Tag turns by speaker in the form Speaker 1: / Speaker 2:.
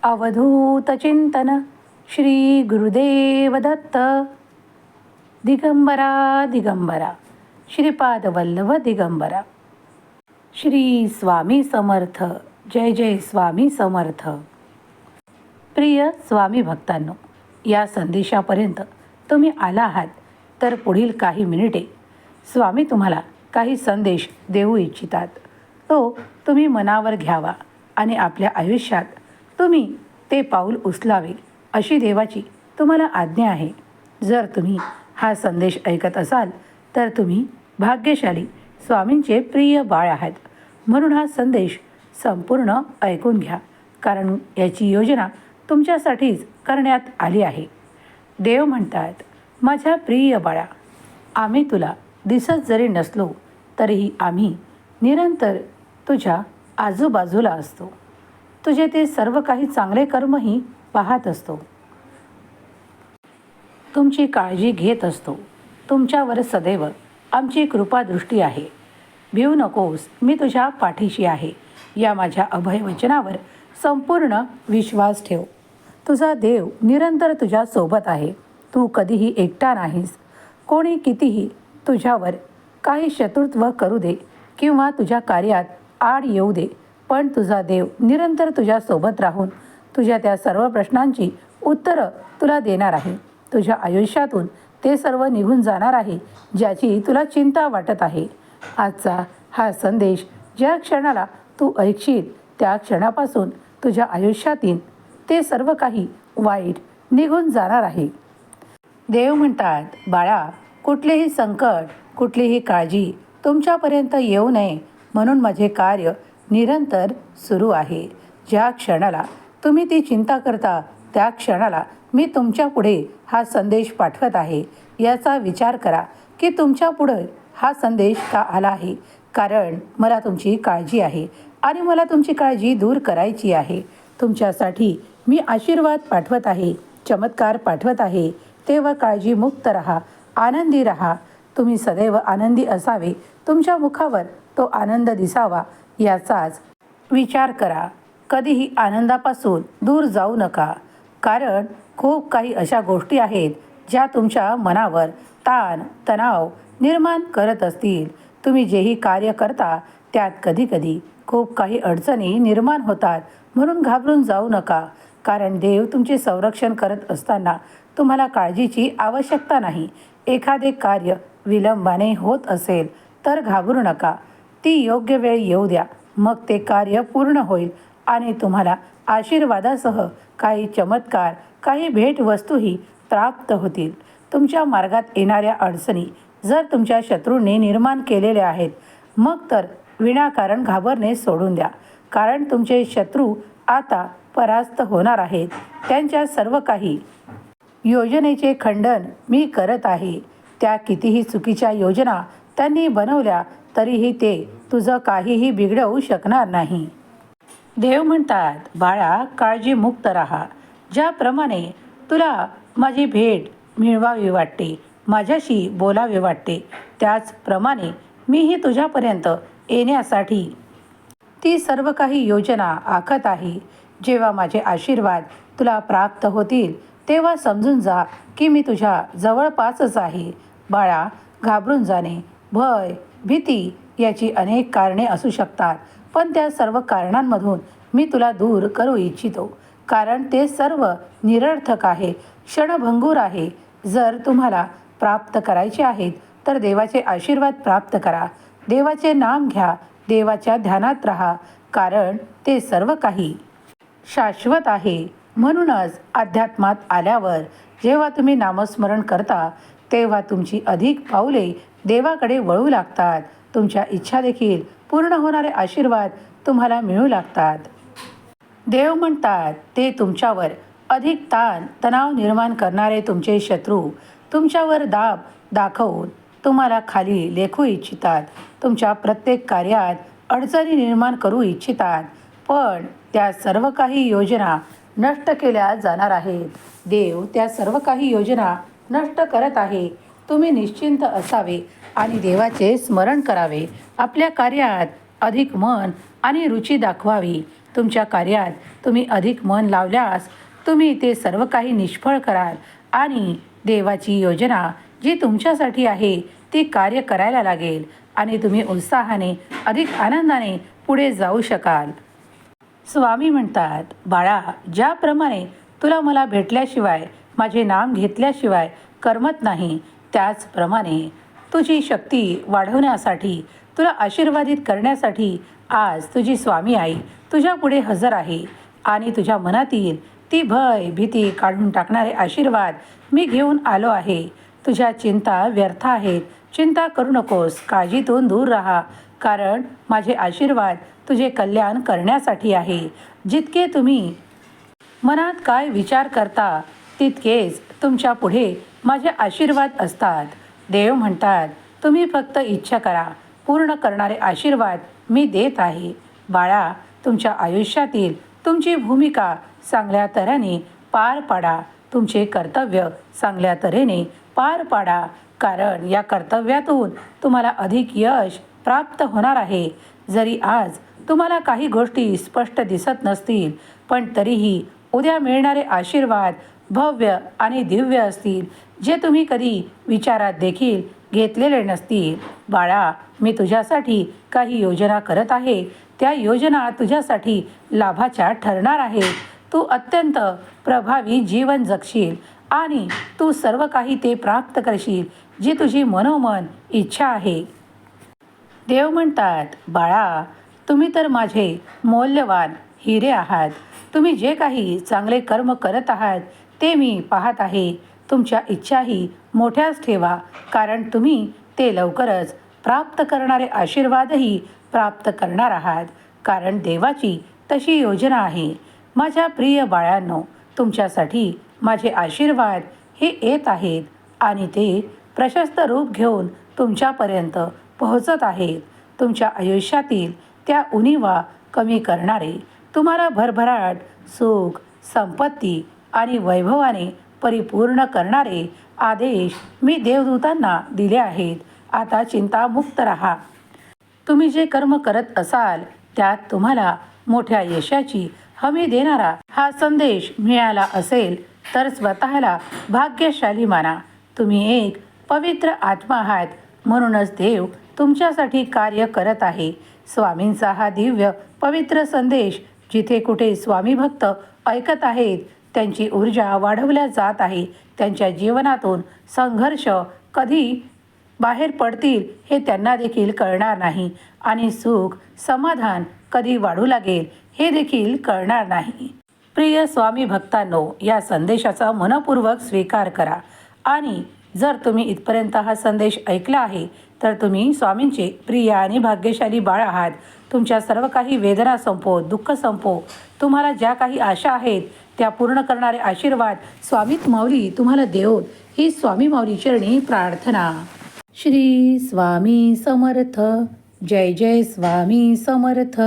Speaker 1: अवधूत चिंतन श्री गुरुदेव दत्त. दिगंबरा दिगंबरा श्रीपाद वल्लभ दिगंबरा. श्री स्वामी समर्थ. जय जय स्वामी समर्थ. प्रिय स्वामी भक्तांनो, या संदेशापर्यंत तुम्ही आला आहात तर पुढील काही मिनिटे स्वामी तुम्हाला काही संदेश देऊ इच्छितात. तो तुम्ही मनावर घ्यावा आणि आपल्या आयुष्यात तुम्ही ते पाऊल उचलावे अशी देवाची तुम्हाला आज्ञा आहे. जर तुम्ही हा संदेश ऐकत असाल तर तुम्ही भाग्यशाली स्वामींचे प्रिय बाळ आहात. म्हणून हा संदेश संपूर्ण ऐकून घ्या, कारण याची योजना तुमच्यासाठीच करण्यात आली आहे. देव म्हणतात, माझ्या प्रिय बाळा, आम्ही तुला दिसत जरी नसलो तरीही आम्ही निरंतर तुझ्या आजूबाजूला असतो. तुझे ते सर्व काही चांगले कर्मही पाहत असतो. तुमची काळजी घेत असतो. तुमच्यावर सदैव आमची कृपादृष्टी आहे. भिवू नकोस, मी तुझ्या पाठीशी आहे. या माझ्या अभयवचनावर संपूर्ण विश्वास ठेव. तुझा देव निरंतर तुझ्या सोबत आहे. तू कधीही एकटा नाहीस. कोणी कितीही तुझ्यावर काही शत्रुत्व करू दे किंवा तुझ्या कार्यात आड येऊ दे, पण तुझा देव निरंतर तुझ्यासोबत राहून तुझ्या त्या सर्व प्रश्नांची उत्तरं तुला देणार आहे. तुझ्या आयुष्यातून ते सर्व निघून जाणार आहे ज्याची तुला चिंता वाटत आहे. आजचा हा संदेश ज्या क्षणाला तू ऐकशील त्या क्षणापासून तुझ्या आयुष्यातील ते सर्व काही वाईट निघून जाणार आहे. देव म्हणतात, बाळा, कुठलेही संकट, कुठलीही काळजी तुमच्यापर्यंत येऊ नये म्हणून माझे कार्य निरंतर सुरू आहे. ज्या क्षणाला तुम्ही ती चिंता करता त्या क्षणाला मी तुमच्या पुढे हा संदेश पाठवत आहे. याचा विचार करा की तुमच्या पुढे हा संदेश का आला आहे. कारण मला तुमची काळजी आहे आणि मला तुमची काळजी दूर करायची आहे. तुमच्यासाठी मी आशीर्वाद पाठवत आहे, चमत्कार पाठवत आहे. तेव्हा काळजीमुक्त राहा, आनंदी राहा. तुम्ही सदैव आनंदी असावे, तुमच्या मुखावर तो आनंद दिसावा याचाच विचार करा. कधीही आनंदापासून दूर जाऊ नका, कारण खूप काही अशा गोष्टी आहेत ज्या तुमच्या मनावर ताण तणाव निर्माण करत असतील. तुम्ही जेही कार्य करता त्यात कधीकधी खूप काही अडचणी निर्माण होतात. म्हणून घाबरून जाऊ नका, कारण देव तुमचे संरक्षण करत असताना तुम्हाला काळजीची आवश्यकता नाही. एखादे कार्य विलंबाने होत असेल तर घाबरू नका. ती योग्य वेळ येऊ द्या, मग ते कार्य पूर्ण होईल आणि तुम्हाला आशीर्वादासह काही चमत्कार, काही भेटवस्तूही प्राप्त होतील. तुमच्या मार्गात येणाऱ्या अडचणी जर तुमच्या शत्रूने निर्माण केलेल्या आहेत, मग तर विनाकारण घाबरणे सोडून द्या, कारण तुमचे शत्रू आता परास्त होणार आहेत. त्यांच्या सर्व काही योजनेचे खंडन मी करत आहे. त्या कितीही चुकीच्या योजना त्यांनी बनवल्या तरीही ते तुझं काहीही बिघडवू शकणार नाही. देव म्हणतात, बाळा, काळजीमुक्त राहा. ज्याप्रमाणे तुला माझी भेट मिळवावी वाटते, माझ्याशी बोलावे वाटते, त्याचप्रमाणे मीही तुझ्यापर्यंत येण्यासाठी ती सर्व काही योजना आखत आहे. जेव्हा माझे आशीर्वाद तुला प्राप्त होतील तेव्हा समजून जा की मी तुझ्या जवळपासच आहे. बाळा, घाबरून जाणे, भय, भीती याची अनेक कारणे असू शकतात, पण त्या सर्व कारणांमधून मी तुला दूर करू इच्छितो, कारण ते सर्व निरर्थक आहे, क्षणभंगूर आहे. जर तुम्हाला प्राप्त करायचे आहेत तर देवाचे आशीर्वाद प्राप्त करा. देवाचे नाम घ्या, देवाच्या ध्यानात राहा, कारण ते सर्व काही शाश्वत आहे. म्हणूनच अध्यात्मात आल्यावर जेव्हा तुम्ही नामस्मरण करता तेव्हा तुमची अधिक पाऊले देवाकडे वळू लागतात. तुमच्या इच्छा देखील पूर्ण होणारे आशीर्वाद तुम्हाला मिळू लागतात. देव म्हणतात, ते तुमच्यावर अधिक ताण तणाव निर्माण करणारे तुमचे शत्रू तुमच्यावर दाब दाखवून तुम्हाला खाली लेखू इच्छितात. तुमच्या प्रत्येक कार्यात अडचणी निर्माण करू इच्छितात, पण त्या सर्व काही योजना नष्ट केल्या जाणार आहेत. देव त्या सर्व काही योजना नष्ट करत आहे. तुम्ही निश्चिंत असावे आणि देवाचे स्मरण करावे. आपल्या कार्यात अधिक मन आणि रुची दाखवावी तुमच्या कार्यात तुम्ही अधिक मन लावल्यास तुम्ही ते सर्व काही निष्फळ कराल आणि देवाची योजना जी तुमच्यासाठी आहे ती कार्य करायला लागेल आणि तुम्ही उत्साहाने अधिक आनंदाने पुढे जाऊ शकाल. स्वामी म्हणतात, बाळा, ज्याप्रमाणे तुला मला भेटल्याशिवाय माझे नाम घेतल्याशिवाय करमत नाही, त्याचप्रमाणे तुझी शक्ती वाढवण्यासाठी तुला आशीर्वादित करण्यासाठी आज तुझी स्वामी आई तुझ्या पुढे हजर आहे आणि तुझ्या मनातील ती भय भीती काढून टाकणारे आशीर्वाद मी घेऊन आलो आहे. तुझ्या चिंता व्यर्थ आहेत. चिंता करू नकोस, काळजीतून दूर राहा, कारण माझे आशीर्वाद तुझे कल्याण करण्यासाठी आहे. जितके तुम्ही मनात काय विचार करता तितकेच तुमच्या पुढे माझे आशीर्वाद असतात. देव म्हणतात, तुम्ही फक्त इच्छा करा, पूर्ण करणारे आशीर्वाद मी देत आहे. बाळा, तुमच्या आयुष्यातील तुमची भूमिका चांगल्या तऱ्हेने पार पाडा. तुमचे कर्तव्य चांगल्या तऱ्हेने पार पाडा, कारण या कर्तव्यातून तुम्हाला अधिक यश प्राप्त होणार आहे. जरी आज तुम्हाला काही गोष्टी स्पष्ट दिसत नसतील, पण तरीही उद्या मिळणारे आशीर्वाद भव्य आणि दिव्य असतील, जे तुम्ही कधी विचारात देखील घेतलेले नसतील. बाळा, मी तुझ्यासाठी काही योजना करत आहे. त्या योजना तुझ्यासाठी लाभाच्या ठरणार आहेत. तू अत्यंत प्रभावी जीवन जगशील आणि तू सर्व काही ते प्राप्त करशील जी तुझी मनोमन इच्छा आहे. देव म्हणतात, बाळा, तुम्ही तर माझे मौल्यवान हिरे आहात. तुम्ही जे काही चांगले कर्म करत आहात ते मी पाहत आहे. तुमच्या इच्छाही मोठ्याच ठेवा, कारण तुम्ही ते लवकरच प्राप्त करणारे आशीर्वादही प्राप्त करणार आहात, कारण देवाची तशी योजना आहे. माझ्या प्रिय बाळांनो, तुमच्यासाठी माझे आशीर्वाद हे येत आहेत आणि ते प्रशस्त रूप घेऊन तुमच्यापर्यंत पोहोचत आहेत. तुमच्या आयुष्यातील त्या उणीवा कमी करणारे, तुम्हाला भरभराट, सुख, संपत्ती आणि वैभवाने परिपूर्ण करणारे आदेश मी देवदूतांना दिले आहेत. आता चिंतामुक्त राहा. तुम्ही जे कर्म करत असाल त्यात तुम्हाला मोठ्या यशाची हमी देणारा हा संदेश मिळाला असेल तर स्वतःला भाग्यशाली माना. तुम्ही एक पवित्र आत्मा आहात, म्हणूनच देव तुमच्यासाठी कार्य करत आहे. स्वामींचा हा दिव्य पवित्र संदेश जिथे कुठे स्वामी भक्त ऐकत आहेत त्यांची ऊर्जा वाढवल्या जात आहे. त्यांच्या जीवनातून संघर्ष कधी बाहेर पडतील हे त्यांना देखील कळणार नाही आणि सुख समाधान कधी वाढू लागेल हे देखील कळणार नाही. प्रिय स्वामी भक्तांनो, या संदेशाचा मनपूर्वक स्वीकार करा आणि जर तुम्ही इथपर्यंत हा संदेश ऐकला आहे तर तुम्ही स्वामींचे प्रिय आणि भाग्यशाली बाळ आहात. तुमच्या सर्व काही वेदना संपो, दुःख संपो, तुम्हाला ज्या काही आशा आहेत त्या पूर्ण करणारे आशीर्वाद स्वामीत माऊली तुम्हाला देवोत ही स्वामी माऊली चरणी प्रार्थना. श्री स्वामी समर्थ. जय जय स्वामी समर्थ.